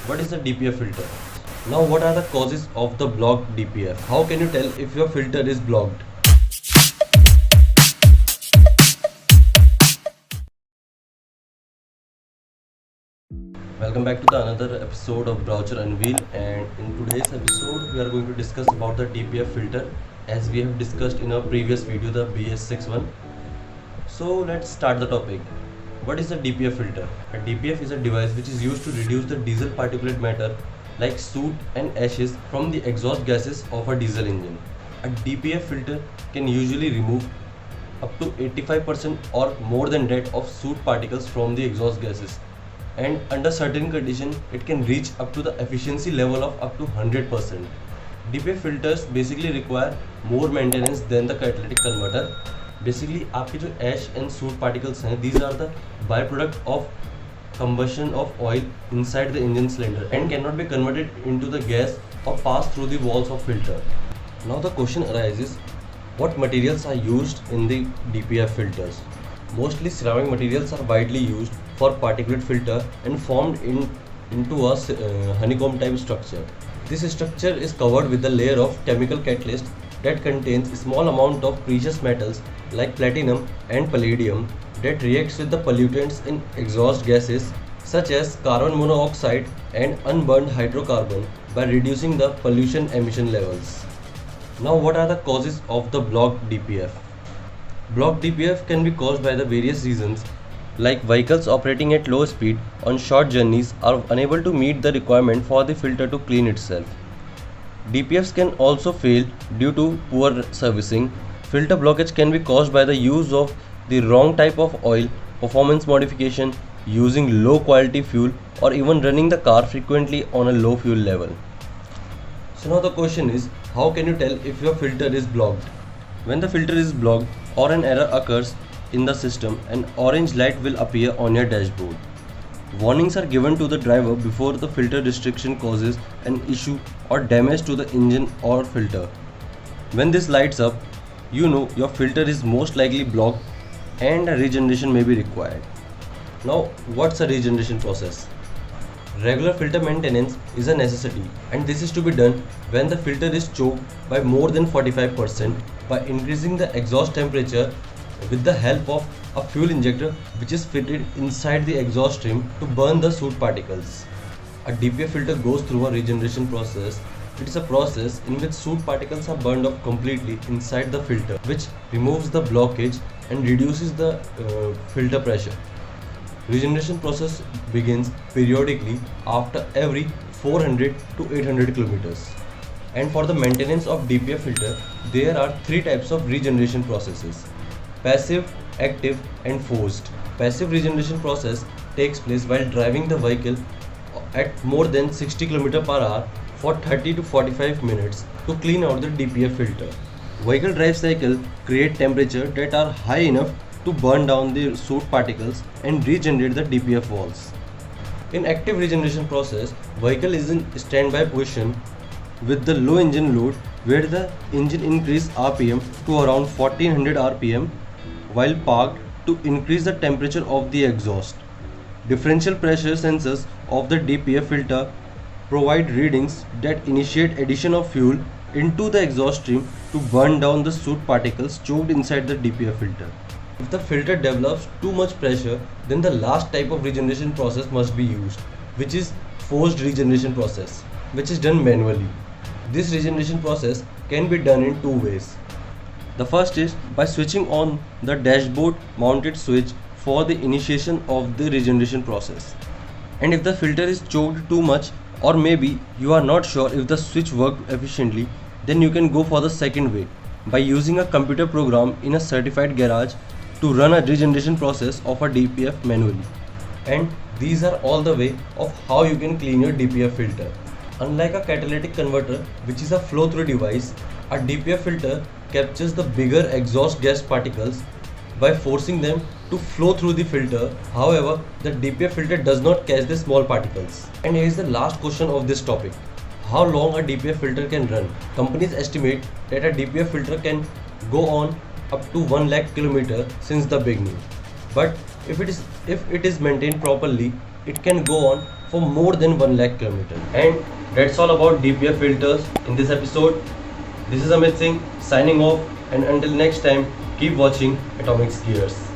What is a DPF filter? Now, what are the causes of the blocked DPF? How can you tell if your filter is blocked? Welcome back to the another episode of Browser Unveil, and in today's episode we are going to discuss about the DPF filter as we have discussed in our previous video, the BS61. So let's start the topic. What is a DPF filter? A DPF is a device which is used to reduce the diesel particulate matter like soot and ashes from the exhaust gases of a diesel engine. A DPF filter can usually remove up to 85% or more than that of soot particles from the exhaust gases, and under certain conditions it can reach up to the efficiency level of up to 100%. DPF filters basically require more maintenance than the catalytic converter. Basically आपके जो ash and soot particles हैं, these are the by product of combustion of oil inside the engine cylinder and cannot be converted into the gas or pass through the walls of filter. Now the question arises, what materials are used in the DPF filters? Mostly ceramic materials are widely used for particulate filter and formed into a honeycomb type structure. This structure is covered with a layer of chemical catalyst that contains a small amount of precious metals like platinum and palladium that reacts with the pollutants in exhaust gases such as carbon monoxide and unburned hydrocarbon by reducing the pollution emission levels. Now, what are the causes of the blocked DPF? Blocked DPF can be caused by the various reasons, like vehicles operating at low speed on short journeys are unable to meet the requirement for the filter to clean itself. DPFs can also fail due to poor servicing. Filter blockage can be caused by the use of the wrong type of oil, performance modification, using low quality fuel, or even running the car frequently on a low fuel level. So now the question is, how can you tell if your filter is blocked? When the filter is blocked or an error occurs in the system, an orange light will appear on your dashboard. Warnings are given to the driver before the filter restriction causes an issue or damage to the engine or filter. When this lights up, you know your filter is most likely blocked and a regeneration may be required. Now, what's a regeneration process? Regular filter maintenance is a necessity, and this is to be done when the filter is choked by more than 45% by increasing the exhaust temperature with the help of a fuel injector which is fitted inside the exhaust stream to burn the soot particles. A DPF filter goes through a regeneration process. It is a process in which soot particles are burned off completely inside the filter, which removes the blockage and reduces the filter pressure. Regeneration process begins periodically after every 400 to 800 kilometers. And for the maintenance of DPF filter, there are three types of regeneration processes: passive, active and forced. Passive regeneration process takes place while driving the vehicle at more than 60 km per hour for 30 to 45 minutes to clean out the DPF filter. Vehicle drive cycle create temperature that are high enough to burn down the soot particles and regenerate the DPF walls. In active regeneration process, vehicle is in standby position with the low engine load where the engine increase RPM to around 1400 RPM while parked to increase the temperature of the exhaust. Differential pressure sensors of the DPF filter provide readings that initiate addition of fuel into the exhaust stream to burn down the soot particles choked inside the DPF filter. If the filter develops too much pressure, then the last type of regeneration process must be used, which is forced regeneration process, which is done manually. This regeneration process can be done in two ways. The first is by switching on the dashboard mounted switch for the initiation of the regeneration process. And if the filter is choked too much, or maybe you are not sure if the switch worked efficiently, then you can go for the second way by using a computer program in a certified garage to run a regeneration process of a DPF manually. And these are all the way of how you can clean your DPF filter. Unlike a catalytic converter, which is a flow-through device, a DPF filter captures the bigger exhaust gas particles by forcing them to flow through the filter. However, the DPF filter does not catch the small particles. And here is the last question of this topic: how long a DPF filter can run? Companies estimate that a DPF filter can go on up to 1 lakh km since the beginning. But if it is maintained properly, it can go on for more than 1 lakh kilometer. And that's all about DPF filters in this episode. This is Amit Singh signing off, and until next time, keep watching Atomics Gears.